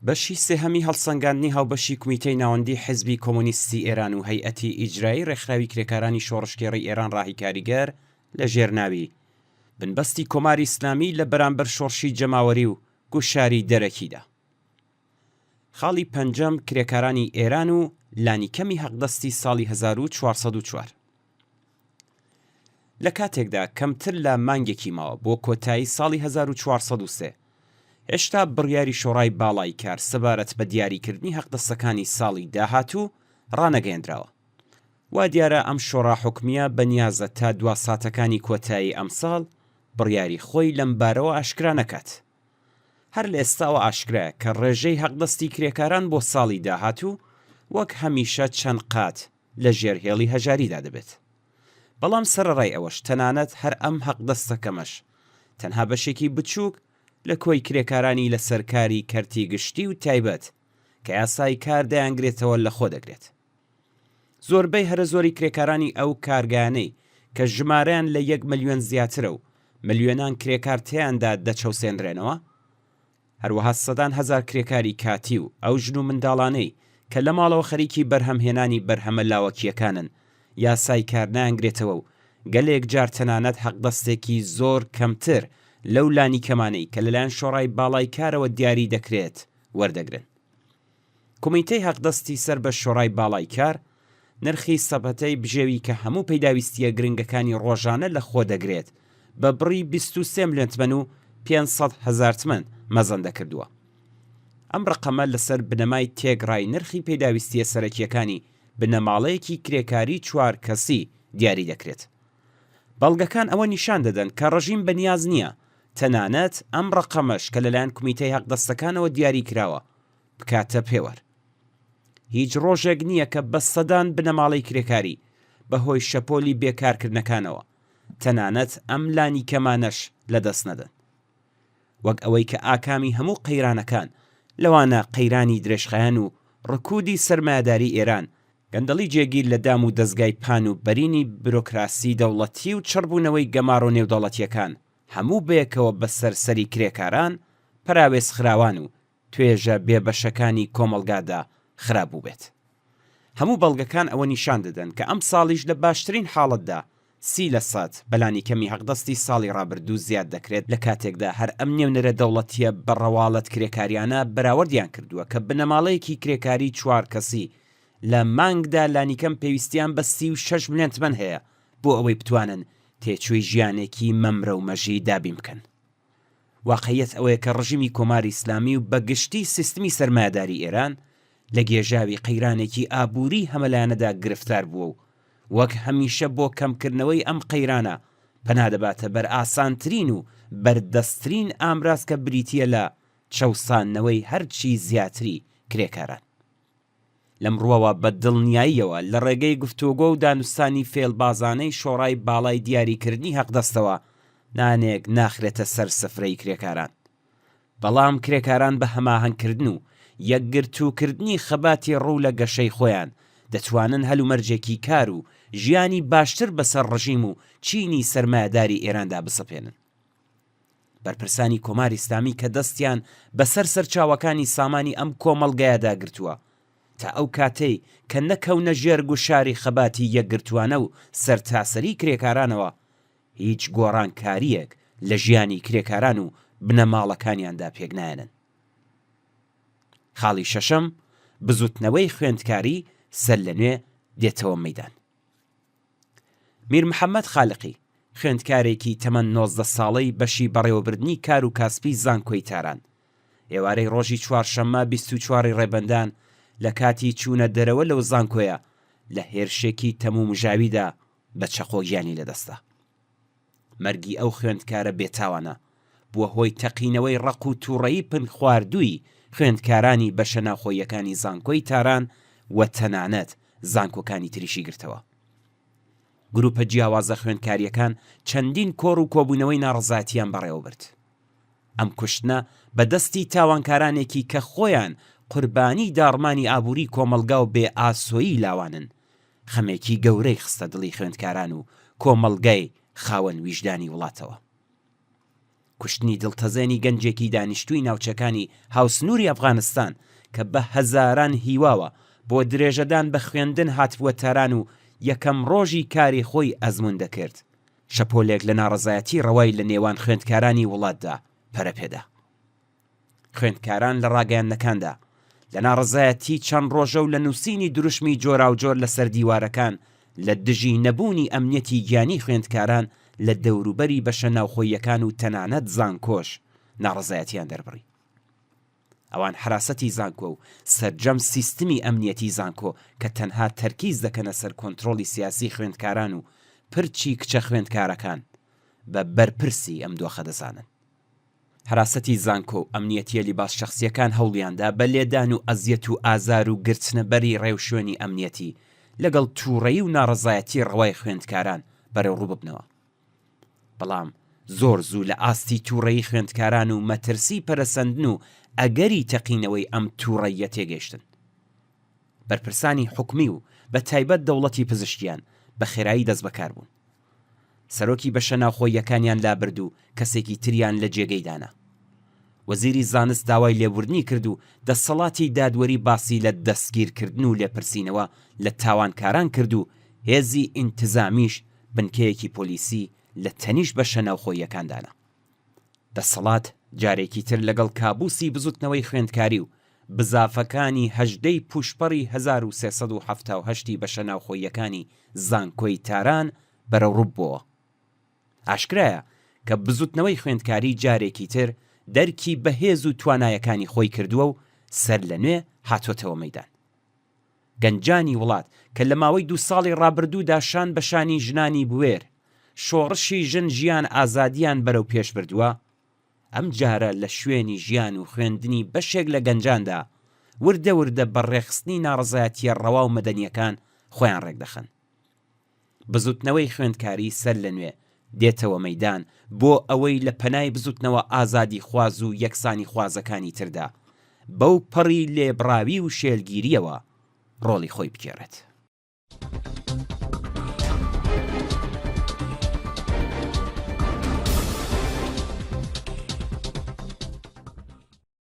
بەشی سێهەمی هەڵسەنگاندنی هاوبەشی کومیتەی ناوەندی حیزبی کۆمۆنیستی ئێران و هەیئەتی ئیجرایی ڕێکخراوی کرێکارانی شۆڕشکێڕی ئێران ڕاهی کاریگەر لە ژێرناوی بنبەستی کۆماری ئیسلامی لە بەرامبەر شۆڕشی جەماوەری و گوشاری دەرەکیدا. خاڵی پەنجەم کرێکارانی ئێران و لانیکەمی حەقدەستی ساڵی 1404. لە کاتێکدا کەمتر لە مانگێکی ماوە بۆ کۆتایی ساڵی 1403 هێشتا بڕیاری شۆڕای باڵای کار سەبارەت بە دیاریکردنی حەقدەستەکانی ساڵی داهاتوو ڕانەگەیەندراوە. وا دیارە ئەم شۆڕا حوکمیە بەنیازە تا دوا ساتەکانی کۆتایی ئەم ساڵ بڕیاری خۆی لەم بارەوە ئاشکرا نەکات. هەر لە ئێستاوە ئاشکرایە کە ڕێژەی حەقدەستی کرێکاران بۆ ساڵی داهاتوو وەک هەمیشە چەند قات لە ژێرهێڵی هەژاریدا دەبێت. بەڵام سەرەڕای ئەوەش تەنانەت هەر ئەم حەقدەستەکەمەش تەنها بەشێکی بچووک لە کۆی کرێکارانی لە سەرکاری کەرتی گشتی و تایبەت کە یاسای کار دەیانگرێتەوە لە خۆ دەگرێت. زۆربەی هەرە زۆری کرێکارانی ئەو کارگانەی کە ژمارەیان لە 1 ملیۆن زیاترە و ملیۆنان کرێکار تیاندا دەچەوسێنرێنەوە، هەروەها سەدان هەزار کرێکاری کاتی و ئەو ژن و منداڵانەی کە لە ماڵەوە خەریکی بەرهەمهێنانی بەرهەمە لاوەکیەکانن یاسای کار نایانگرێتەوە و گەلێک جار تەنانەت حەقدەستێکی زۆر کەمتر لەو لانی کەمانەی کە لەلایەن شۆڕای باڵای کارەوە دیاری دەکرێت وەردەگرن. کۆمیتەی حەقدەستی سەر بە شۆڕای باڵای کار نرخی سەبەتەی بژێوی کە هەموو پەیداویستیە گرنگەکانی ڕۆژانە لە خۆ دەگرێت بە بڕی 23 ملیۆن تمەن و 500 هەزار تمەن مەزەندە کردووە. ئەم ڕقەمە لەسەر بنەمای تێگڕای نرخی پەیداویستیە سەرەکیەکانی بنەماڵەیەکی کرێکاری 4 کەسی دیاری دەکرێت. بەڵگەکان ئەوە نیشان دەدەن کە ڕژیم بەنیاز نییە تەنانەت ئەم ڕقەمەش کە لەلایەن کومیتەی حەقدەستەکانەوە دیاری کراوە بکاتە پێوەر. هیچ ڕۆژێک نییە کە بە سەدان بنەماڵەی کرێکاری بەهۆی شەپۆلی بێکارکردنەکانەوە تەنانەت ئەم لانی کەمانەش لەدەست نەدەن. وەک ئەوەی کە ئاکامی هەموو قەیرانەکان لەوانە قەیرانی درێژخایەن و ڕکودی سەرمایەداری ئێران گەندەڵی جێگیر لە دام و دەستگای پان و بەرینی بیرۆکراسی دەوڵەتی و چڕبوونەوەی گەماڕ و نێودەوڵەتیەکان هەموو بەیەکەوە بەسەر سەری کرێکاران پراوێز خراوان و توێژە بێبەشەکانی کۆمەڵگادا خراببوو بێت. هەموو بەڵگەکان ئەوە نیشان دەدەن کە ئەم ساڵیش لە باشترین حاڵەتدا 30% بەلانی کەمی حەقدەستی ساڵی ڕابردوو زیاد دەکرێت لە کاتێکدا هەر ئەم نێونەرە دەوڵەتیە بەڕەواڵەت کرێکاریانە بەراوردیان کردووە کە بنەماڵەیەکی کرێکاری 4 کەسی لە مانگدا لانیکەم پێویستیان بە 36 ملیۆن تمەن هەیە بۆ ئەوەی بتوانن تێچووی ژیانێکی مەمرە و مەژی دابین بکەن. واقعیەت ئەوەیە کە ڕژیمی کۆماری ئیسلامی و بەگشتی سیستمی سەرمایەداری ئێران لە گێژاوی قەیرانێکی ئابووری هەمەلایەنەدا گرفتار بووە و وەک هەمیشە بۆ کەمکردنەوەی ئەم قەیرانە پەنادەباتە بەر ئاسانترین و بەردەستترین ئامراز کە بریتیە لە چەوسانەوەی هەرچی زیاتری کرێکاران. لەم ڕووەوە بە دڵنیاییەوە لە ڕێگەی گفتوگۆ و دانوستانی فێڵبازانەی شۆڕای باڵای دیاریکردنی حەقدەستەوە نانێک ناخرێتە سەر سفرەی کرێکاران. بەڵام کرێکاران بە هەماهەنگکردن و یەکگرتووکردنی خەباتی ڕوو لە گەشەی خۆیان دەتوانن هەلومەرجێکی کار و ژیانی باشتر بەسەر ڕژیم و چینی سەرمایەداری ئێراندا بسەپێنن. بەرپرسانی کۆماری ئیسلامی کە دەستیان بەسەر سەرچاوەکانی سامانی ئەم کۆمەڵگەیەدا گرتووە تا ئەو کاتەی کە نەکەونە ژێر گوشاری خەباتی یەکگرتووانە و سەرتاسەری کرێکارانەوە هیچ گۆڕانکاریەک لە ژیانی کرێکاران و بنەماڵەکانیاندا پێک نایەنن. خاڵی شەشەم بزوتنەوەی خوێندکاری سەر لە نوێ دێتەوە مەیدان. میر محەممەد خالقی خوێندکارێکی تەمەن 19 ساڵەی بەشی بەڕێوەبردننی کار و کاسپی زانکۆی تاران ئێوارەی ڕۆژی چوارشەممە 24 ڕێبەندان لە کاتی چوونە دەرەوە لەو زانکۆیە لە هێرشێکی تەموو مژاویدا بە چەقۆ گیانی لەدەستا. مەرگی ئەو خوێندکارە بێتاوانە بووە هۆی تەقینەوەی ڕق و تووڕەیی پن خواردووی خوێندکارانی بەشە ناوخۆیەکانی زانکۆی تاران و تەنانەت زانکۆکانی تریشی گرتەوە. گروپە جیاوازە خوێندکاریەکان چەندین کۆڕ و کۆبوونەوەی ناڕزاتیان بەڕێوەبرد. ئەم کوشتنە بەدەستی تاوانکارانێکی کە خۆیان قوربانی داڕمانی ئابووری کۆمەلگا و بێ ئاسۆیی لاوانن خەمێکی گەورەی خستە دڵی خوێندکاران و کۆمەڵگەی خاوەن ویژدانی وڵاتەوە. کوشتنی دڵتەزێنی گەنجێکی دانیشتووی ناوچەکانی هاوسنووری ئەفغانستان کە بە هەزاران هیواوە بۆ درێژەدان بە خوێندن هاتبووە تاران و یەکەم ڕۆژی کاری خۆی ئەزمون دەکرد. شەپۆلێک لە ناڕەزایەتی ڕەوای لە نێوان خوێندکارانی وڵاتدا پەرەپێدا. خوێندکاران لە ڕاگەیاندنەکاندا لە ناڕەزایەتی چەند ڕۆژە و لە نووسینی دروشمی جۆراوجۆر لەسەر دیوارەکان لە دژی نەبوونی ئەمنیەتی گیانی خوێندکاران لە دەوروبەری بەشە ناوخۆییەکان و تەنانەت زانکۆش ناڕەزایەتیان دەربڕی. ئەوان حراسەتی زانکۆ و سەرجەم سیستمی ئەمنیەتی زانکۆ کە تەنها تەرکیز دەکەنە سەر کۆنتڕۆلی سیاسی خوێندکاران و پرچی کچە خوێندکارەکان بە بەرپرسی ئەم دۆخە دەزانن. حراسەتی زانکۆ و ئەمنیەتیە لیباس شەخسیەکان هەوڵیاندا بە لێدان و ئەزیەت و ئازار و گرچنەبەری ڕێوشوێنی ئەمنیەتی لەگەڵ تووڕەیی و ناڕەزایەتی ڕەوای خوێندکاران بەرەو ڕوو ببنەوە. بەڵام زۆر زوو لە ئاستی تووڕەیی خوێندکاران و مەترسی پەرەسەندن و ئەگەری تەقینەوەی ئەم تووڕەییە تێگەیشتن. بەرپرسانی حکومی و بە تایبەت دەوڵەتی پزیشکیان بە خێرایی دەست بەکار بوون. سەرۆکی بەشە ناوخۆییەکانیان لابرد و کەسێکی تریان لە جێگەیدانا. وەزیری زانست داوای لێبوردنی کرد و دەسەڵاتی دادوەری باسی لە دەستگیرکردن و لێپرسینەوە لە تاوانکاران کرد و هێزی ئینتزامیش بنکەیەکی پۆلیسی لە تەنیش بەشە ناوخۆییەکاندانا. دەسەڵات جارێکی تر لەگەڵ کابوسی بزوتنەوەی خوێندکاری و بزافەکانی هەژدەی پوشپەڕی 1378 بەشە ناوخۆییەکانی زانکۆی تاران بەرەو ڕوو بووە. ئاشکرایە کە بزوتنەوەی خوێندکاری جارێکی تر دەرکی بەهێز و توانایەکانی خۆی کردووە و سەر لە نوێ هاتۆتەوە مەیدان. گەنجانی وڵات کە لە ماوەی 2 ساڵی ڕابردوودا شان بەشانی ژنانی بوێر شۆڕشی ژن ژیان ئازادیان بەرەو پێش بردووە، ئەم جارە لە شوێنی ژیان و خوێندنی بەشێک لە گەنجاندا وردە وردە بە ڕێخستنی ناڕەزایەتیە ڕەوا و مەدەنیەکان خۆیان ڕێک دەخەن. بزوتنەوەی خوێندکاری سەر لە نوێ دێتەوە مەیدان بۆ ئەوەی لە پەنای بزوتنەوە ئازادی خواز و یەکسانی خوازەکانی تردا بەو پەڕی لێبڕاوی و شێلگیریەوە ڕۆڵی خۆی بکێڕێت.